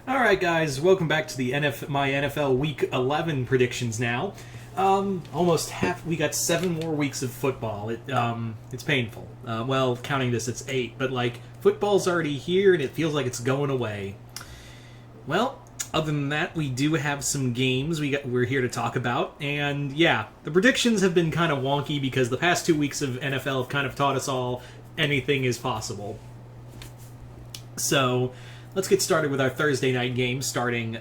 All right, guys, welcome back to my NFL Week 11 predictions. Now, almost half. We got 7 more weeks of football. It's painful. Well, counting this, it's 8. But football's already here, and it feels like it's going away. Well, other than that, we do have some games we're here to talk about, and yeah, the predictions have been kind of wonky because the past 2 weeks of NFL have kind of taught us all anything is possible. So, let's get started with our Thursday night game starting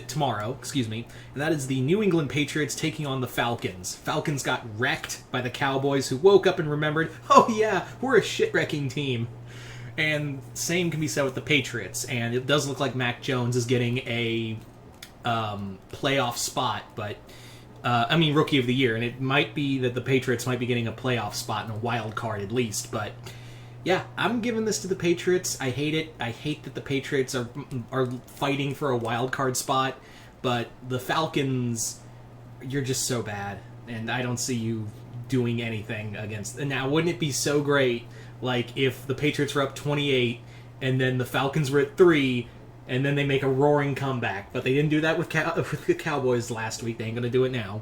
tomorrow, and that is the New England Patriots taking on the Falcons. Falcons got wrecked by the Cowboys, who woke up and remembered, oh yeah, we're a shit-wrecking team. And same can be said with the Patriots, and it does look like Mac Jones is getting a playoff spot, but Rookie of the Year, and it might be that the Patriots might be getting a playoff spot in a wild card at least, but yeah, I'm giving this to the Patriots. I hate it. I hate that the Patriots are fighting for a wild card spot, but the Falcons, you're just so bad, and I don't see you doing anything against. And now, wouldn't it be so great, if the Patriots were up 28, and then the Falcons were at 3, and then they make a roaring comeback? But they didn't do that with the Cowboys last week. They ain't gonna do it now.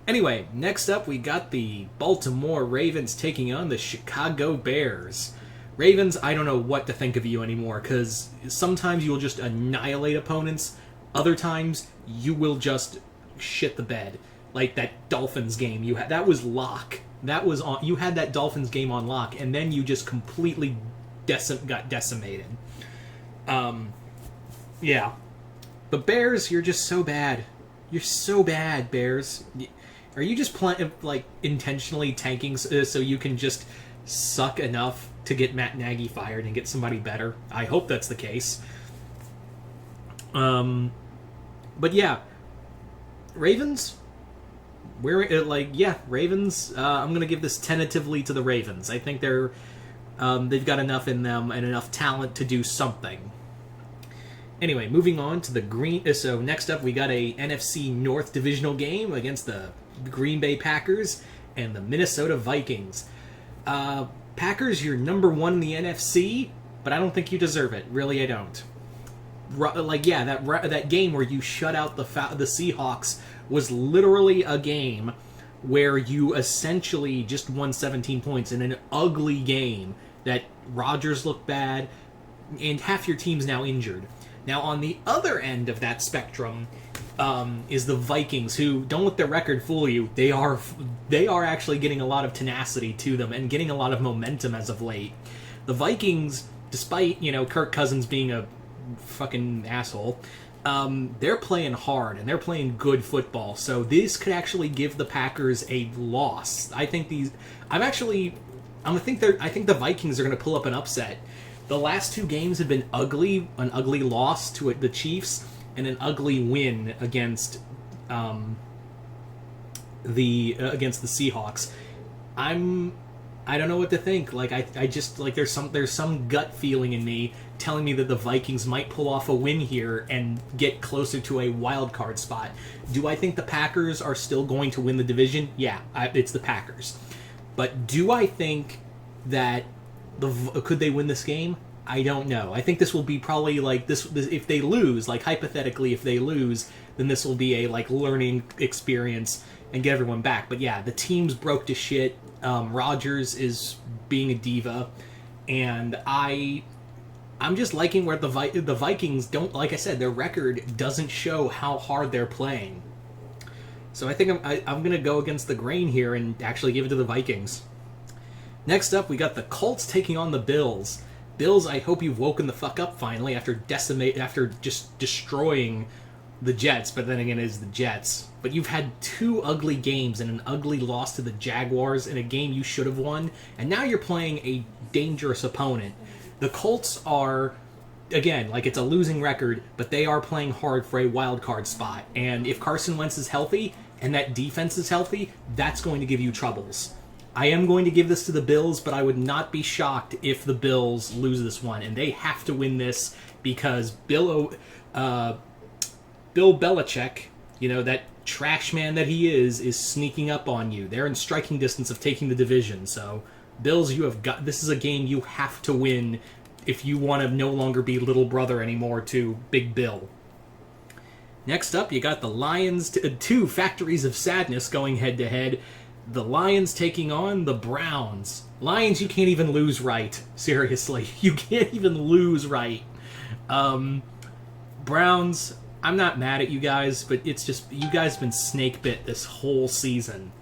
Anyway, next up we got the Baltimore Ravens taking on the Chicago Bears. Ravens, I don't know what to think of you anymore, because sometimes you will just annihilate opponents, other times you will just shit the bed. Like that Dolphins game you had, that was lock. You had that Dolphins game on lock, and then you just completely got decimated. Yeah. The Bears, you're just so bad. You're so bad, Bears. Are you just intentionally tanking so you can just suck enough to get Matt Nagy fired and get somebody better? I hope that's the case. But yeah, Ravens. Ravens. I'm gonna give this tentatively to the Ravens. I think they've got enough in them and enough talent to do something. Anyway, moving on to the green. So next up, we got a NFC North divisional game against the Green Bay Packers and the Minnesota Vikings. Packers, you're number 1 in the NFC, but I don't think you deserve it. Really, I don't. That game where you shut out the Seahawks was literally a game where you essentially just won 17 points in an ugly game that Rodgers looked bad, and half your team's now injured. Now, on the other end of that spectrum is the Vikings, who, don't let their record fool you, they are actually getting a lot of tenacity to them and getting a lot of momentum as of late. The Vikings, despite, Kirk Cousins being a fucking asshole, they're playing hard and they're playing good football. So this could actually give the Packers a loss. I think the Vikings are going to pull up an upset. The last 2 games have been ugly. An ugly loss to the Chiefs and an ugly win against the Seahawks. I don't know what to think. I just there's some gut feeling in me telling me that the Vikings might pull off a win here and get closer to a wild card spot. Do I think the Packers are still going to win the division? Yeah, it's the Packers. But do I think that could they win this game? I don't know. I think this will be probably this if they lose, hypothetically if they lose, then this will be a learning experience and get everyone back. But yeah, the team's broke to shit. Rodgers is being a diva, and I'm just liking where the Vikings don't, like I said, their record doesn't show how hard they're playing. So I think I'm going to go against the grain here and actually give it to the Vikings. Next up, we got the Colts taking on the Bills. Bills, I hope you've woken the fuck up finally after just destroying the Jets, but then again, it is the Jets. But you've had 2 ugly games and an ugly loss to the Jaguars in a game you should have won, and now you're playing a dangerous opponent. The Colts are, again, it's a losing record, but they are playing hard for a wild card spot. And if Carson Wentz is healthy and that defense is healthy, that's going to give you troubles. I am going to give this to the Bills, but I would not be shocked if the Bills lose this one, and they have to win this because Bill Belichick, that trash man that he is sneaking up on you. They're in striking distance of taking the division, so Bills, this is a game you have to win if you want to no longer be little brother anymore to Big Bill. Next up, you got the Lions, two factories of sadness going head-to-head. The Lions taking on the Browns. Lions, you can't even lose right. Seriously. You can't even lose right. Browns, I'm not mad at you guys, but it's just, you guys have been snake bit this whole season.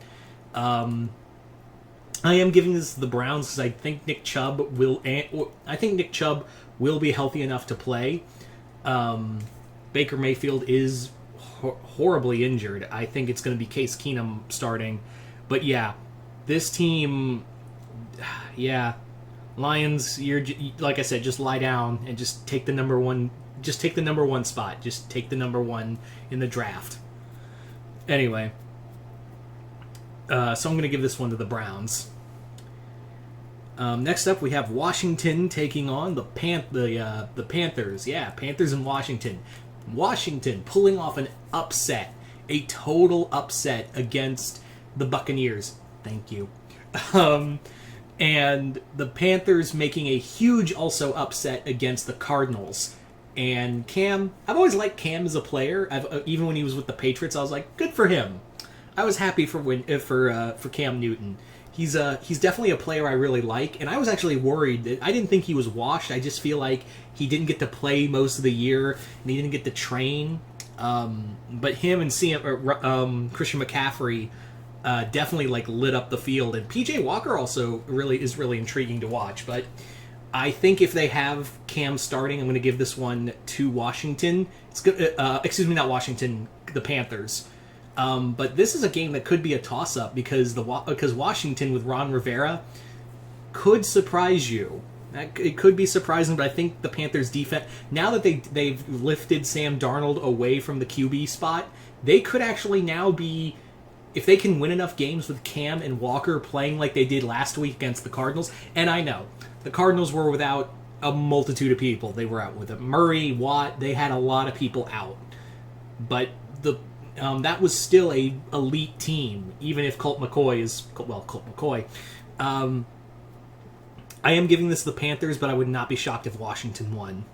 I am giving this to the Browns because I think Nick Chubb will be healthy enough to play. Baker Mayfield is horribly injured. I think it's going to be Case Keenum starting. But yeah, this team, yeah, Lions, you're, like I said, just lie down and just take the number one. Just take the number one spot. Just take the number one in the draft. Anyway, so I'm going to give this one to the Browns. Next up, we have Washington taking on the Panthers. Yeah, Panthers in Washington. Washington pulling off an upset, a total upset against the Buccaneers. Thank you. And the Panthers making a huge also upset against the Cardinals. And Cam, I've always liked Cam as a player. Even when he was with the Patriots, I was like, good for him. I was happy for Cam Newton. He's definitely a player I really like, and I was actually worried that I didn't think he was washed. I just feel like he didn't get to play most of the year, and he didn't get to train. But him and Christian McCaffrey definitely like lit up the field, and PJ Walker also is really intriguing to watch. But I think if they have Cam starting, I'm going to give this one to Washington. It's good. Excuse me, not Washington. The Panthers. But this is a game that could be a toss-up because Washington with Ron Rivera could surprise you. It could be surprising, but I think the Panthers' defense, now that they've lifted Sam Darnold away from the QB spot, they could actually now be, if they can win enough games with Cam and Walker playing like they did last week against the Cardinals, and I know, the Cardinals were without a multitude of people. They were out with Murray, Watt, they had a lot of people out. But that was still a elite team, even if Colt McCoy. I am giving this to the Panthers, but I would not be shocked if Washington won.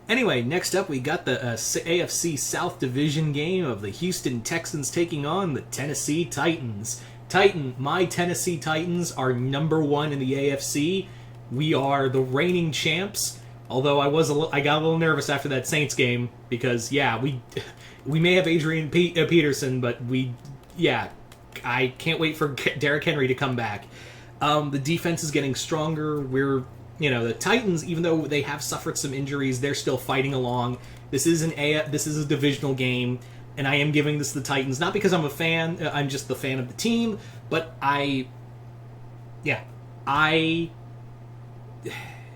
Anyway, next up we got the AFC South Division game of the Houston Texans taking on the Tennessee Titans. My Tennessee Titans are number one in the AFC. We are the reigning champs. Although I got a little nervous after that Saints game because we may have Adrian Peterson, but I can't wait for Derrick Henry to come back. The defense is getting stronger. The Titans, even though they have suffered some injuries, they're still fighting along. This is a divisional game, and I am giving this to the Titans, not because I'm a fan, I'm just the fan of the team, but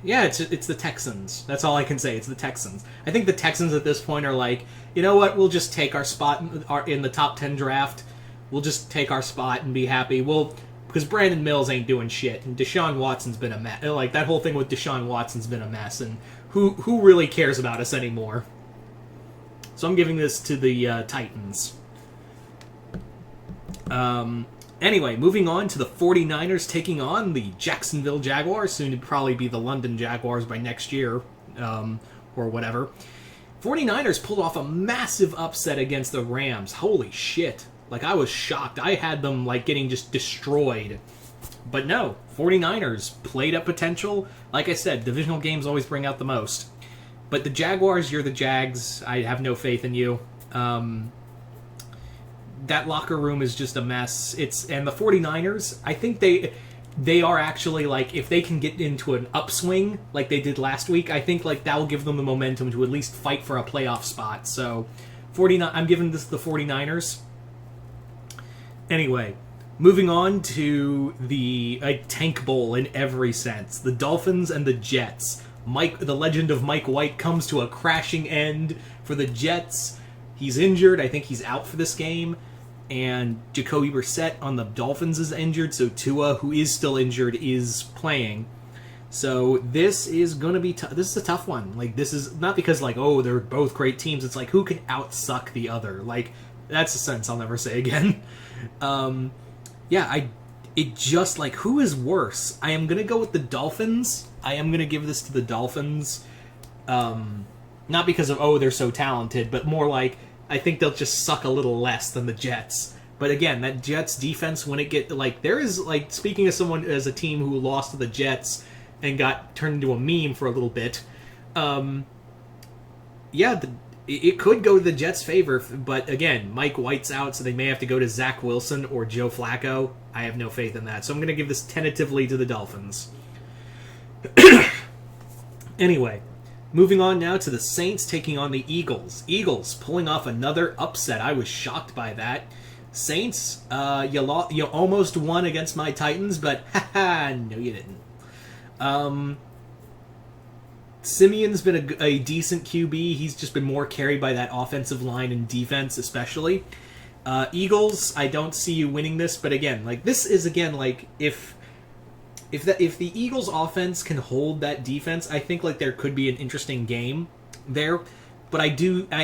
it's the Texans. That's all I can say. It's the Texans. I think the Texans at this point are like, you know what? We'll just take our spot in the top 10 draft. We'll just take our spot and be happy. Because Brandon Mills ain't doing shit, and Deshaun Watson's been a mess. Like, that whole thing with Deshaun Watson's been a mess, and who really cares about us anymore? So I'm giving this to the Titans. Anyway, moving on to the 49ers taking on the Jacksonville Jaguars, soon to probably be the London Jaguars by next year, or whatever. 49ers pulled off a massive upset against the Rams. Holy shit. Like, I was shocked. I had them, like, getting just destroyed. But no, 49ers played up potential. Like I said, divisional games always bring out the most. But the Jaguars, you're the Jags. I have no faith in you. That locker room is just a mess. And the 49ers, I think they are actually, like, if they can get into an upswing like they did last week, I think, like, that will give them the momentum to at least fight for a playoff spot. So, I'm giving this to the 49ers. Anyway, moving on to a tank bowl in every sense. The Dolphins and the Jets. The legend of Mike White comes to a crashing end for the Jets. He's injured. I think he's out for this game. And Jacoby Brissett on the Dolphins is injured, so Tua, who is still injured, is playing. So this is going to be this is a tough one. Like, this is not because, like, oh, they're both great teams. It's like, who can outsuck the other? Like, that's a sentence I'll never say again. it just, like, who is worse? I am going to go with the Dolphins. I am going to give this to the Dolphins. Not because of, they're so talented, but more like, I think they'll just suck a little less than the Jets. But again, that Jets defense, when it get, like, there is, like, speaking as someone as a team who lost to the Jets and got turned into a meme for a little bit, it could go to the Jets' favor, but again, Mike White's out, so they may have to go to Zach Wilson or Joe Flacco. I have no faith in that, so I'm going to give this tentatively to the Dolphins. Anyway, moving on now to the Saints taking on the Eagles. Eagles pulling off another upset. I was shocked by that. Saints, you almost won against my Titans, but no, you didn't. Simeon's been a decent QB. He's just been more carried by that offensive line and defense, especially. Eagles, I don't see you winning this, but again, like, this is, again, like, if the Eagles offense can hold that defense, I think, like, there could be an interesting game there. But I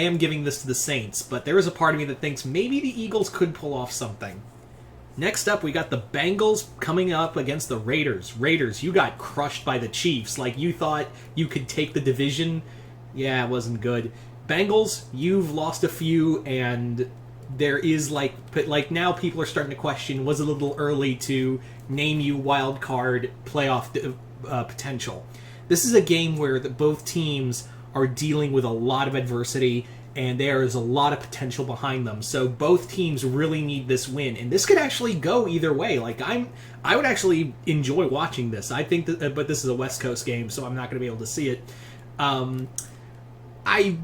am giving this to the Saints, but there is a part of me that thinks maybe the Eagles could pull off something. Next up, we got the Bengals coming up against the Raiders. Raiders, you got crushed by the Chiefs. Like, you thought you could take the division. Yeah, it wasn't good. Bengals, you've lost a few, and there is, like now people are starting to question, was it a little early to name you wild card playoff potential? This is a game where both teams are dealing with a lot of adversity, and there is a lot of potential behind them. So both teams really need this win, and this could actually go either way. Like, I would actually enjoy watching this. I think that, but this is a West Coast game, so I'm not going to be able to see it. I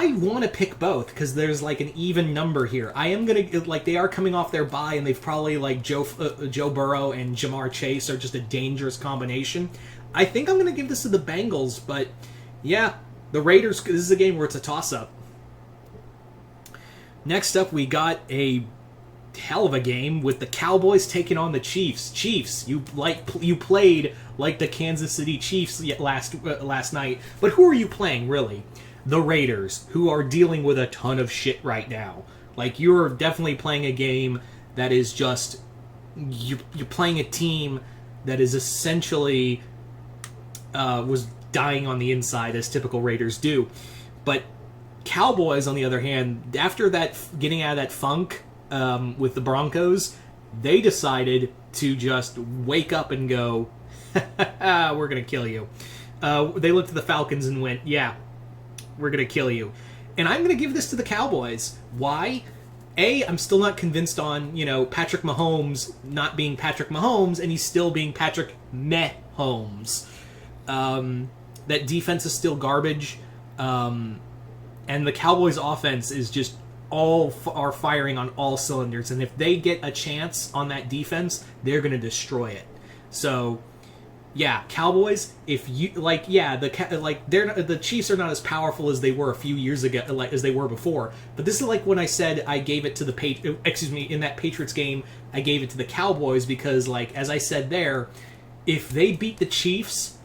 want to pick both because there's, like, an even number here. I am going to, like, they are coming off their bye, and they've probably, like, Joe Burrow and Jamar Chase are just a dangerous combination. I think I'm going to give this to the Bengals, but yeah, the Raiders, this is a game where it's a toss-up. Next up, we got a hell of a game with the Cowboys taking on the Chiefs. Chiefs, you played like the Kansas City Chiefs last night, but who are you playing, really? The Raiders, who are dealing with a ton of shit right now. Like, you're definitely playing a game that is just, you're playing a team that is essentially was dying on the inside, as typical Raiders do. But Cowboys, on the other hand, after that getting out of that funk with the Broncos, they decided to just wake up and go, we're going to kill you. They looked at the Falcons and went, yeah, we're going to kill you. And I'm going to give this to the Cowboys. Why? I'm still not convinced on, Patrick Mahomes not being Patrick Mahomes, and he's still being Patrick Mahomes. That defense is still garbage, and the Cowboys' offense is just are firing on all cylinders. And if they get a chance on that defense, they're going to destroy it. So, yeah, Cowboys. If you the Chiefs are not as powerful as they were a few years ago, as they were before. But this is like when I said I gave it to the in that Patriots game, I gave it to the Cowboys because, like, as I said there, if they beat the Chiefs,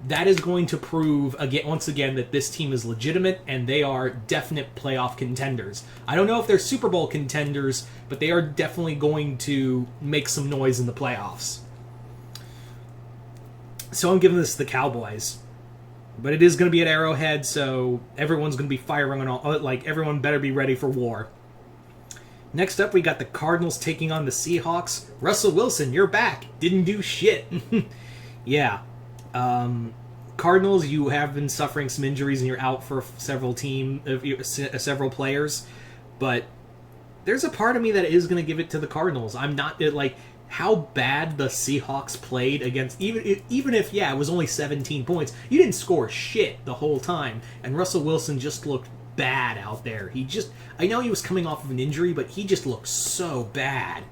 that is going to prove once again that this team is legitimate and they are definite playoff contenders. I don't know if they're Super Bowl contenders, but they are definitely going to make some noise in the playoffs. So I'm giving this to the Cowboys. But it is going to be at Arrowhead, so everyone's going to be firing on all. Like, everyone better be ready for war. Next up, we got the Cardinals taking on the Seahawks. Russell Wilson, you're back. Didn't do shit. Yeah. Cardinals, you have been suffering some injuries and you're out for several players, but there's a part of me that is going to give it to the Cardinals. I'm not how bad the Seahawks played against, even if it was only 17 points, you didn't score shit the whole time, and Russell Wilson just looked bad out there. I know he was coming off of an injury, but he just looked so bad.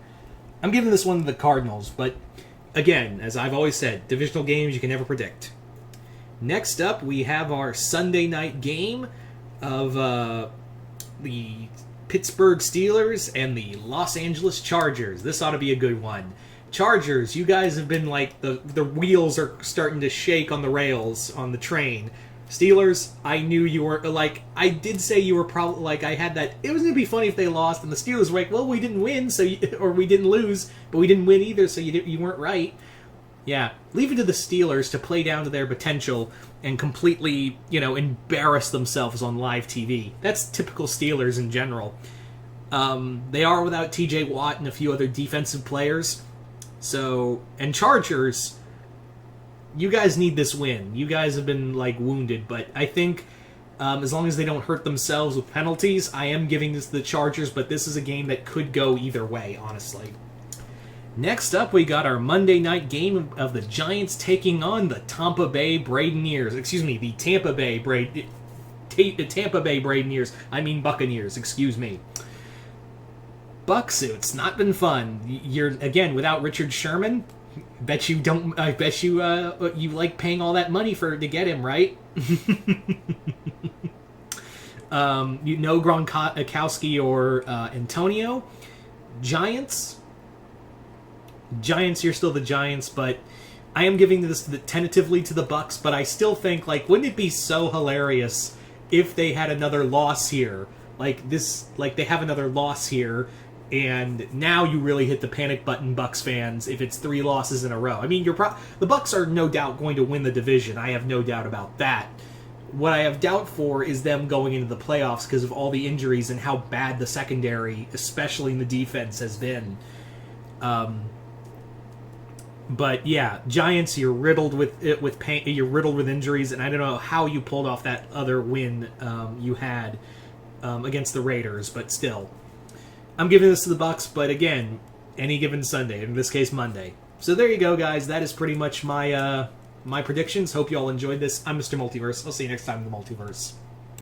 I'm giving this one to the Cardinals, but again, as I've always said, divisional games you can never predict. Next up, we have our Sunday night game of the Pittsburgh Steelers and the Los Angeles Chargers. This ought to be a good one. Chargers, you guys have been like, the wheels are starting to shake on the rails on the train. Steelers, I knew you were, like, I did say you were probably, like, I had that, it was going to be funny if they lost, and the Steelers were like, well, we didn't win, or we didn't lose, but we didn't win either, so you weren't right. Yeah, leave it to the Steelers to play down to their potential and completely, embarrass themselves on live TV. That's typical Steelers in general. They are without TJ Watt and a few other defensive players. So, and Chargers, you guys need this win. You guys have been, wounded, but I think as long as they don't hurt themselves with penalties, I am giving this to the Chargers, but this is a game that could go either way, honestly. Next up, we got our Monday night game of the Giants taking on the Tampa Bay Buccaneers. The Tampa Bay Buccaneers. I mean Buccaneers, excuse me. Buck suits, not been fun. You're, again, without Richard Sherman. I bet you like paying all that money to get him, right? Gronkowski or Antonio. Giants, you're still the Giants, but I am giving this tentatively to the Bucks, but I still think, wouldn't it be so hilarious if they had another loss here? They have another loss here, and now you really hit the panic button, Bucks fans, if it's 3 losses in a row. I mean, the Bucks are no doubt going to win the division. I have no doubt about that. What I have doubt for is them going into the playoffs because of all the injuries and how bad the secondary, especially in the defense, has been. But yeah, Giants, you're riddled with pain, you're riddled with injuries, and I don't know how you pulled off that other win you had against the Raiders, but still, I'm giving this to the Bucks. But again, any given Sunday, in this case Monday. So there you go, guys. That is pretty much my my predictions. Hope you all enjoyed this. I'm Mr. Multiverse. I'll see you next time in the Multiverse.